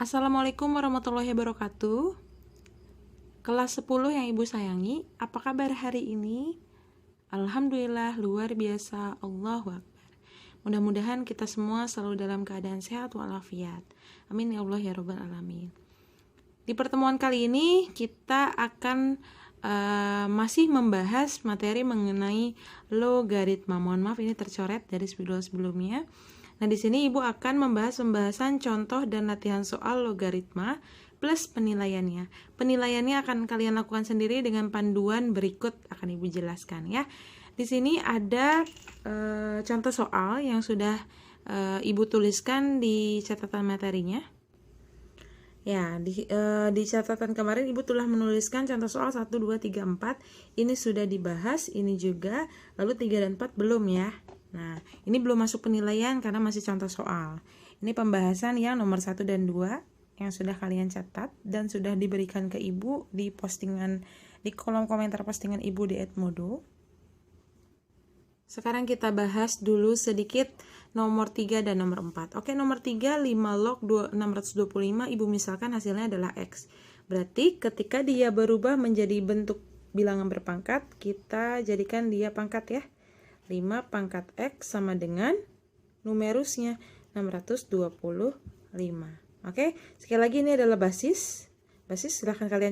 Assalamualaikum warahmatullahi wabarakatuh. Kelas 10 yang Ibu sayangi, apa kabar hari ini? Alhamdulillah, luar biasa, Allahu Akbar. Mudah-mudahan kita semua selalu dalam keadaan sehat walafiat. Amin ya Allah ya Rabbal Alamin. Di pertemuan kali ini kita akan masih membahas materi mengenai logaritma. Mohon maaf ini tercoret dari video sebelumnya. Nah, di sini Ibu akan membahas pembahasan contoh dan latihan soal logaritma plus penilaiannya. Penilaiannya akan kalian lakukan sendiri dengan panduan berikut akan Ibu jelaskan ya. Di sini ada contoh soal yang sudah Ibu tuliskan di catatan materinya. Ya, di catatan kemarin Ibu telah menuliskan contoh soal 1, 2, 3, 4. Ini sudah dibahas, ini juga. Lalu 3 dan 4 belum ya. Nah, ini belum masuk penilaian karena masih contoh soal. Ini pembahasan yang nomor 1 dan 2 yang sudah kalian catat dan sudah diberikan ke Ibu di postingan, di kolom komentar postingan Ibu di Edmodo. Sekarang kita bahas dulu sedikit nomor 3 dan nomor 4. Oke, nomor 3, 5 log 625, Ibu misalkan hasilnya adalah X. Berarti ketika dia berubah menjadi bentuk bilangan berpangkat, kita jadikan dia pangkat ya. 5 pangkat X sama dengan numerusnya 625. Oke, sekali lagi ini adalah basis. Basis silahkan kalian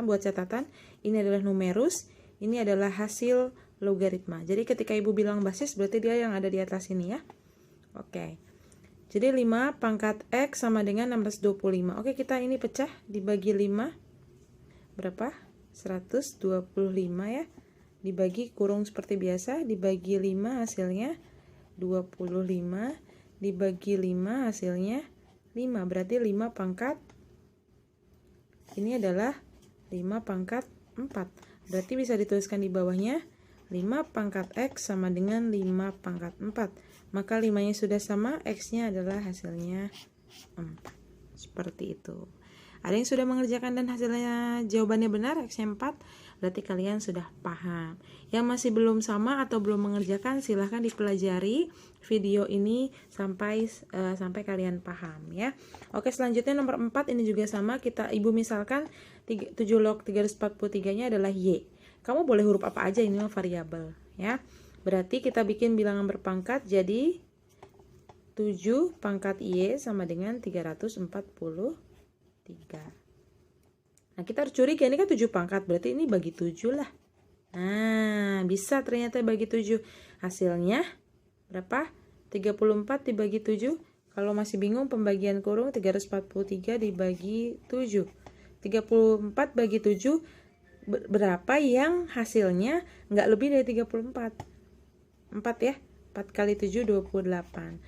buat catatan. Ini adalah numerus, ini adalah hasil logaritma. Jadi ketika Ibu bilang basis berarti dia yang ada di atas ini ya. Oke. Jadi 5 pangkat X sama dengan 625. Oke, kita ini pecah dibagi 5. Berapa? 125 ya. Dibagi kurung seperti biasa, dibagi 5 hasilnya 25, dibagi 5 hasilnya 5, berarti 5 pangkat, ini adalah 5 pangkat 4, berarti bisa dituliskan di bawahnya 5 pangkat X sama dengan 5 pangkat 4, maka 5 nya sudah sama, X nya adalah hasilnya 4, seperti itu. Ada yang sudah mengerjakan dan hasilnya jawabannya benar, X-nya 4, berarti kalian sudah paham. Yang masih belum sama atau belum mengerjakan, silahkan dipelajari video ini sampai kalian paham ya. Oke, selanjutnya nomor 4 ini juga sama. Ibu misalkan 7 log 343-nya adalah Y. Kamu boleh huruf apa aja, ini variabel ya. Berarti kita bikin bilangan berpangkat jadi 7 pangkat Y sama dengan 343. Nah, kita harus curiga, ini kan 7 pangkat, berarti ini bagi 7 lah. Nah, bisa ternyata bagi 7. Hasilnya berapa? 34 dibagi 7. Kalau masih bingung pembagian kurung, 343 dibagi 7. 34 bagi 7 berapa yang hasilnya nggak lebih dari 34? 4 ya. 4 kali 7 28.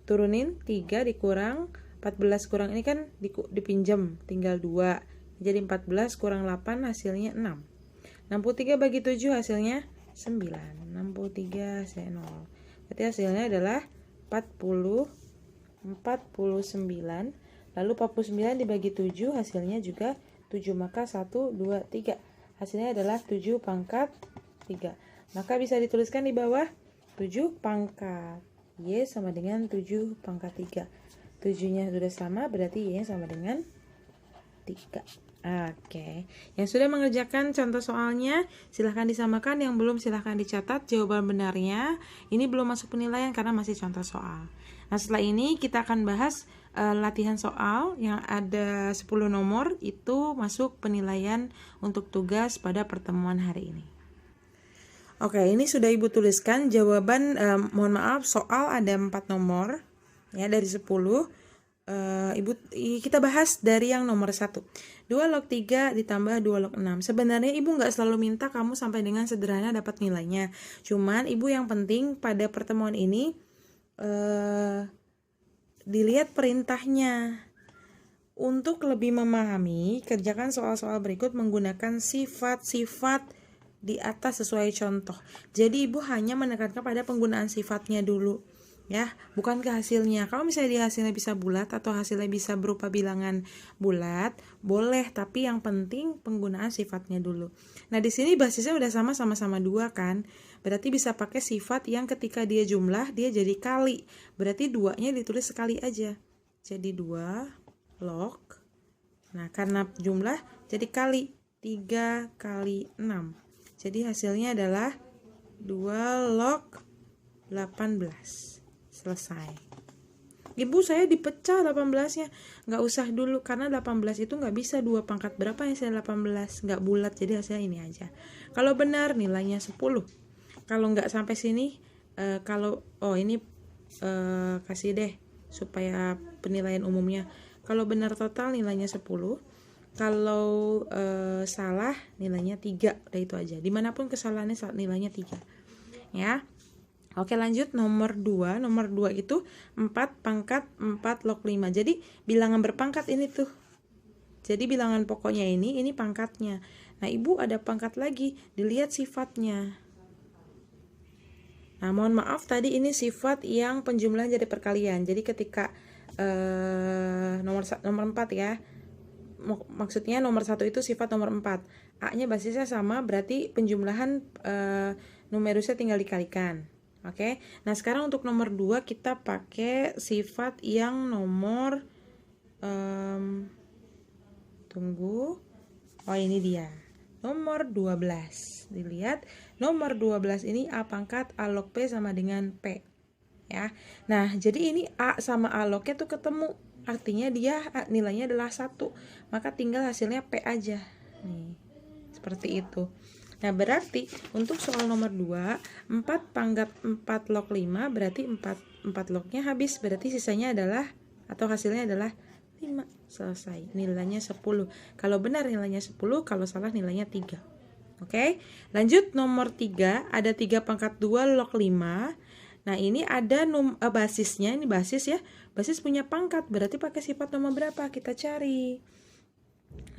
Turunin 3 dikurang 14 kurang ini kan dipinjam, tinggal 2. Jadi 14 kurang 8 hasilnya 6. 63 bagi 7 hasilnya 9. 63 hasilnya 0. Berarti hasilnya adalah 49. Lalu 49 dibagi 7 hasilnya juga 7. Maka 1, 2, 3. Hasilnya adalah 7 pangkat 3. Maka bisa dituliskan di bawah 7 pangkat Y sama dengan 7 pangkat 3. 7-nya sudah sama, berarti Y-nya sama dengan 3. Oke. Yang sudah mengerjakan contoh soalnya, silahkan disamakan. Yang belum, silahkan dicatat jawaban benarnya. Ini belum masuk penilaian karena masih contoh soal. Nah, setelah ini kita akan bahas latihan soal yang ada 10 nomor. Itu masuk penilaian untuk tugas pada pertemuan hari ini. Oke, ini sudah Ibu tuliskan jawaban, mohon maaf, soal ada 4 nomor. Ya, dari 10 kita bahas dari yang nomor 1. 2 log 3 ditambah 2 log 6. Sebenarnya Ibu nggak selalu minta kamu sampai dengan sederhana dapat nilainya. Cuman Ibu yang penting pada pertemuan ini dilihat perintahnya. Untuk lebih memahami, kerjakan soal-soal berikut menggunakan sifat-sifat di atas sesuai contoh. Jadi Ibu hanya menekankan pada penggunaan sifatnya dulu. Ya, bukan ke hasilnya. Kalau misalnya di hasilnya bisa bulat atau hasilnya bisa berupa bilangan bulat, boleh, tapi yang penting penggunaan sifatnya dulu. Nah, di sini basisnya udah sama-sama 2 kan? Berarti bisa pakai sifat yang ketika dia jumlah dia jadi kali. Berarti 2-nya ditulis sekali aja. Jadi 2 log. Nah, karena jumlah jadi kali 3 kali 6. Jadi hasilnya adalah 2 log 18. Selesai. Ibu, saya dipecah 18-nya. Nggak usah dulu, karena 18 itu nggak bisa 2 pangkat berapa yang saya 18. Nggak bulat, jadi hasilnya ini aja. Kalau benar nilainya 10. Kalau nggak sampai sini, ini kasih deh supaya penilaian umumnya. Kalau benar total nilainya 10. Kalau salah nilainya 3. Udah itu aja. Dimanapun kesalahannya nilainya 3. Ya. Oke, lanjut nomor 2. Nomor 2 itu 4 pangkat 4 log 5. Jadi bilangan berpangkat ini tuh. Jadi bilangan pokoknya ini pangkatnya. Nah, Ibu ada pangkat lagi, dilihat sifatnya. Nah, mohon maaf tadi ini sifat yang penjumlahan jadi perkalian. Jadi ketika nomor 4 ya. Maksudnya nomor 1 itu sifat nomor 4. A-nya basisnya sama, berarti penjumlahan numerusnya tinggal dikalikan. Oke, nah sekarang untuk nomor 2 kita pakai sifat yang nomor ini dia. Nomor 12. Dilihat, nomor 12 ini A pangkat A log P sama dengan P. Ya. Nah, jadi ini A sama A lognya tuh ketemu. Artinya dia nilainya adalah 1. Maka tinggal hasilnya P aja. Nih. Seperti itu. Nah, berarti untuk soal nomor 2, 4 pangkat 4 log 5 berarti 4 lognya habis. Berarti sisanya adalah atau hasilnya adalah 5. Selesai. Nilainya 10. Kalau benar nilainya 10, kalau salah nilainya 3. Oke. Lanjut nomor 3, ada 3 pangkat 2 log 5. Nah, ini ada basisnya, ini basis ya. Basis punya pangkat, berarti pakai sifat nomor berapa? Kita cari.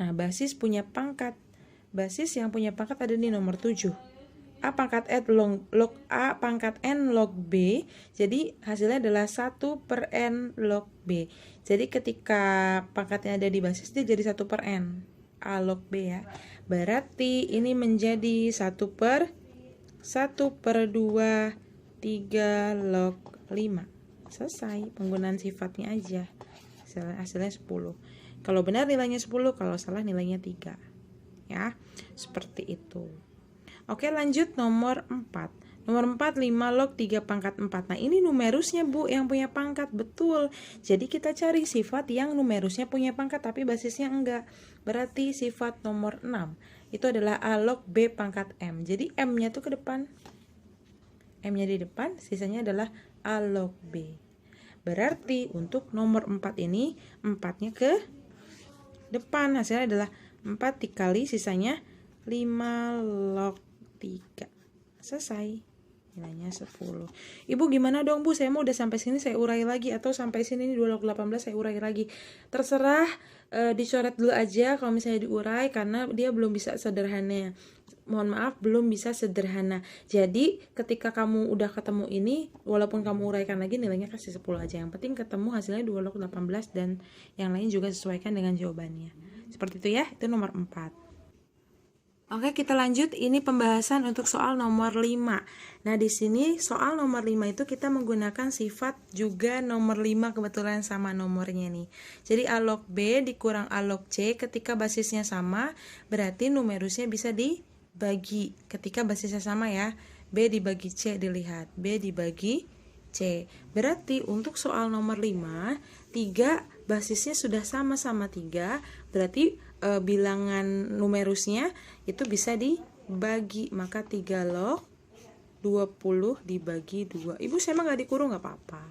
Nah, basis punya pangkat. Basis yang punya pangkat ada di nomor 7. A pangkat log A pangkat N log B. Jadi hasilnya adalah 1 per N log B. Jadi ketika pangkatnya ada di basis, dia jadi 1 per N. A log B ya. Berarti ini menjadi 1 per 2, 3 log 5. Selesai, penggunaan sifatnya aja. Hasilnya 10. Kalau benar nilainya 10, kalau salah nilainya 3. Ya, seperti itu. Oke, lanjut nomor 4. Nomor 4, 5 log 3 pangkat 4. Nah, ini numerusnya, Bu, yang punya pangkat. Betul. Jadi kita cari sifat yang numerusnya punya pangkat tapi basisnya enggak. Berarti sifat nomor 6 itu adalah A log B pangkat M. Jadi M-nya tuh ke depan. M-nya di depan, sisanya adalah A log B. Berarti untuk nomor 4 ini 4-nya ke depan. Hasilnya adalah 4 dikali sisanya 5 log 3. Selesai. Nilainya 10. Ibu gimana dong, Bu? Saya mau udah sampai sini saya urai lagi, atau sampai sini 2 log 18 saya urai lagi. Terserah, dicoret dulu aja kalau misalnya diurai karena dia belum bisa sederhana. Mohon maaf, belum bisa sederhana. Jadi ketika kamu udah ketemu ini, walaupun kamu uraikan lagi nilainya kasih 10 aja. Yang penting ketemu hasilnya 2 log 18 dan yang lain juga sesuaikan dengan jawabannya. Seperti itu ya, itu nomor 4. Oke, kita lanjut. Ini pembahasan untuk soal nomor 5. Nah, di sini soal nomor 5 itu kita menggunakan sifat juga nomor 5, kebetulan sama nomornya nih. Jadi A log B dikurang A log C ketika basisnya sama, berarti numerusnya bisa dibagi ketika basisnya sama ya. B dibagi C, dilihat. B dibagi C. Berarti untuk soal nomor 5, 3 basisnya sudah sama-sama 3, berarti bilangan numerusnya itu bisa dibagi, maka 3 log 20 dibagi 2. Ibu saya emang gak dikurung gak apa-apa.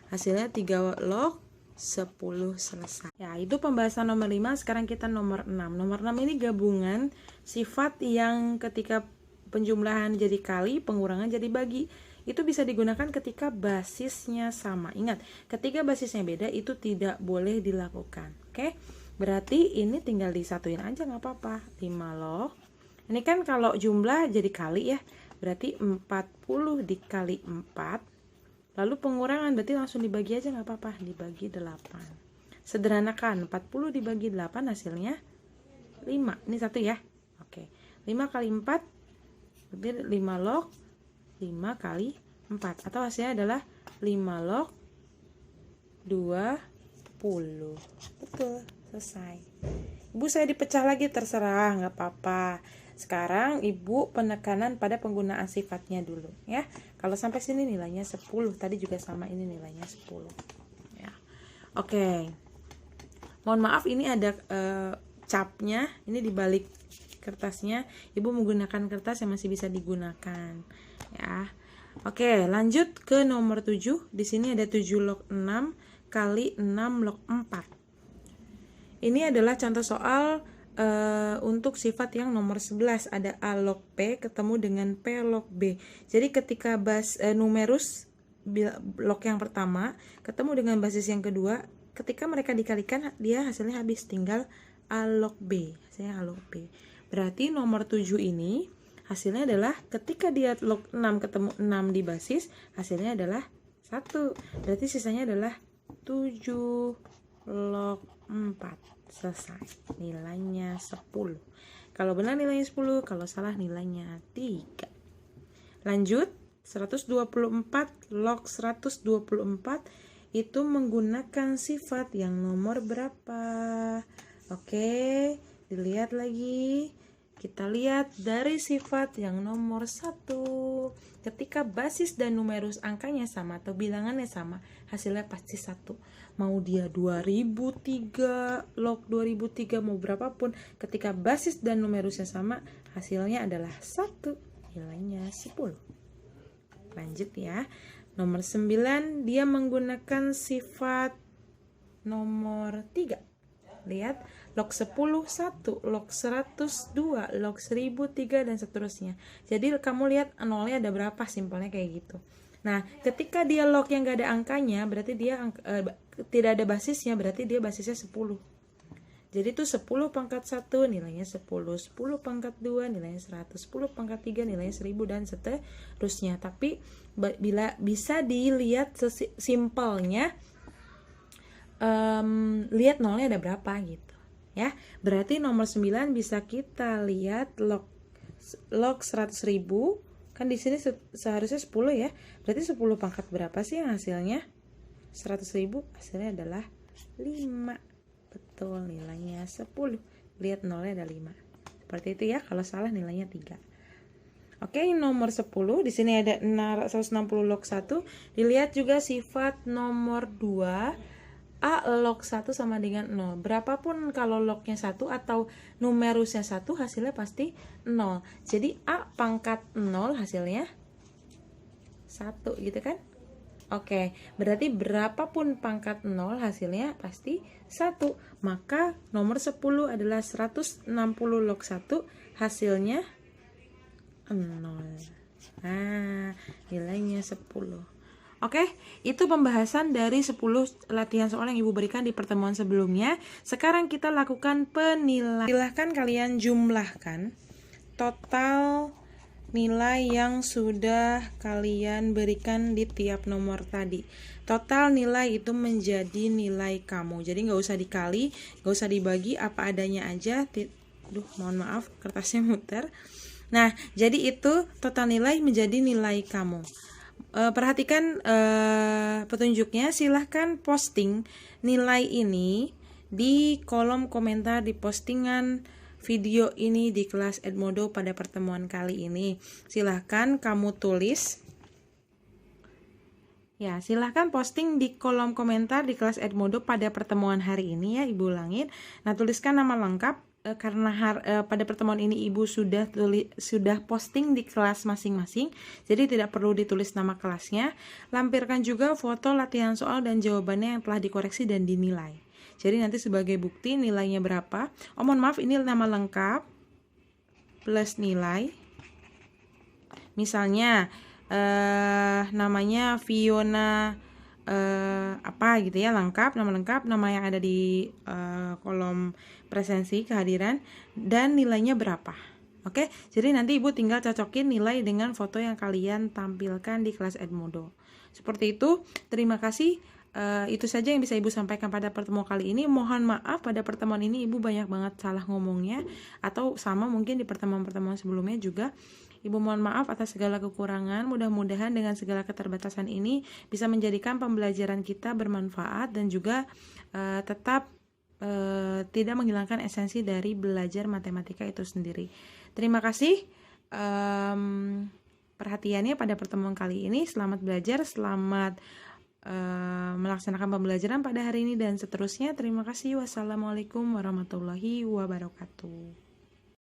Hasilnya 3 log 10. Selesai. Ya, itu pembahasan nomor 5. Sekarang kita nomor 6. Nomor 6 ini gabungan sifat yang ketika penjumlahan jadi kali, pengurangan jadi bagi. Itu bisa digunakan ketika basisnya sama. Ingat, ketika basisnya beda itu tidak boleh dilakukan. Oke? Berarti ini tinggal disatuin aja nggak apa-apa. 5 log. Ini kan kalau jumlah jadi kali ya. Berarti 40 dikali 4. Lalu pengurangan berarti langsung dibagi aja nggak apa-apa. Dibagi 8. Sederhanakan. 40 dibagi 8 hasilnya 5. Ini satu ya. Oke. 5 kali 4 berarti 5 log 5 kali 4. Atau hasilnya adalah 5 log 2 Betul, selesai. Ibu, saya dipecah lagi, terserah, nggak apa-apa. Sekarang ibu penekanan pada penggunaan sifatnya dulu ya. Kalau sampai sini nilainya 10, tadi juga sama, ini nilainya 10 ya. Oke. Mohon maaf, ini ada capnya, ini di balik kertasnya. Ibu menggunakan kertas yang masih bisa digunakan ya. Oke, lanjut ke nomor 7. Di sini ada 7 log 6 kali 6 log 4. Ini adalah contoh soal untuk sifat yang nomor 11. Ada A log P ketemu dengan P log B. Jadi ketika numerus log yang pertama ketemu dengan basis yang kedua, ketika mereka dikalikan dia hasilnya habis, tinggal A log B. Hasilnya A log B. Berarti nomor 7 ini hasilnya adalah ketika dia log 6 ketemu 6 di basis, hasilnya adalah 1. Berarti sisanya adalah 7 log 4. Selesai. Nilainya 10. Kalau benar nilainya 10, kalau salah nilainya 3. Lanjut, 124 log 124 itu menggunakan sifat yang nomor berapa? Oke, dilihat lagi. Kita lihat dari sifat yang nomor 1. Ketika basis dan numerus angkanya sama atau bilangannya sama, hasilnya pasti 1. Mau dia 2003, log 2003, mau berapapun, ketika basis dan numerusnya sama, hasilnya adalah 1. Nilainya 10. Lanjut ya. Nomor 9, dia menggunakan sifat nomor 3. Lihat, log 10 1, log 100 2, log 1000 3, dan seterusnya. Jadi kamu lihat nolnya ada berapa, simpelnya kayak gitu. Nah, ketika dia log yang gak ada angkanya, berarti dia tidak ada basisnya, berarti dia basisnya 10. Jadi itu 10 pangkat 1 nilainya 10, 10 pangkat 2 nilainya 100, 10 pangkat 3 nilainya 1000, dan seterusnya. Tapi bila bisa dilihat simpelnya, lihat nolnya ada berapa gitu ya. Berarti nomor 9 bisa kita lihat log 100.000, kan di sini seharusnya 10 ya. Berarti 10 pangkat berapa sih yang hasilnya? 100.000, hasilnya adalah 5. Betul, nilainya 10. Lihat nolnya ada 5. Seperti itu ya. Kalau salah nilainya 3. Oke, nomor 10. Di sini ada 160 log 1. Dilihat juga sifat nomor 2. A log 1 sama dengan 0. Berapapun kalau lognya 1 atau numerusnya 1, hasilnya pasti 0. Jadi A pangkat 0 hasilnya 1 gitu kan? Oke, berarti berapapun pangkat 0 hasilnya pasti 1. Maka nomor 10 adalah 160 log 1, hasilnya 0. Nah, nilainya 10. Oke, itu pembahasan dari 10 latihan soal yang Ibu berikan di pertemuan sebelumnya. Sekarang kita lakukan penilaian. Silahkan kalian jumlahkan total nilai yang sudah kalian berikan di tiap nomor tadi. Total nilai itu menjadi nilai kamu. Jadi nggak usah dikali, nggak usah dibagi, apa adanya aja. Mohon maaf, kertasnya muter. Nah, jadi itu total nilai menjadi nilai kamu. Perhatikan petunjuknya, silahkan posting nilai ini di kolom komentar di postingan video ini di kelas Edmodo pada pertemuan kali ini. Silahkan kamu tulis ya, silahkan posting di kolom komentar di kelas Edmodo pada pertemuan hari ini ya, Ibu ulangin. Nah, tuliskan nama lengkap. Karena pada pertemuan ini Ibu sudah posting di kelas masing-masing, jadi tidak perlu ditulis nama kelasnya. Lampirkan juga foto latihan soal dan jawabannya yang telah dikoreksi dan dinilai. Jadi nanti sebagai bukti nilainya berapa. Mohon maaf, ini nama lengkap plus nilai. Misalnya namanya Fiona apa gitu ya, lengkap, nama lengkap, nama yang ada di kolom presensi kehadiran, dan nilainya berapa. Oke, jadi nanti Ibu tinggal cocokin nilai dengan foto yang kalian tampilkan di kelas Edmodo. Seperti itu. Terima kasih. Itu saja yang bisa Ibu sampaikan pada pertemuan kali ini. Mohon maaf pada pertemuan ini Ibu banyak banget salah ngomongnya, atau sama mungkin di pertemuan-pertemuan sebelumnya juga. Ibu mohon maaf atas segala kekurangan. Mudah-mudahan dengan segala keterbatasan ini bisa menjadikan pembelajaran kita bermanfaat dan juga tetap tidak menghilangkan esensi dari belajar matematika itu sendiri. Terima kasih perhatiannya pada pertemuan kali ini. Selamat belajar, selamat melaksanakan pembelajaran pada hari ini dan seterusnya. Terima kasih. Wassalamualaikum warahmatullahi wabarakatuh.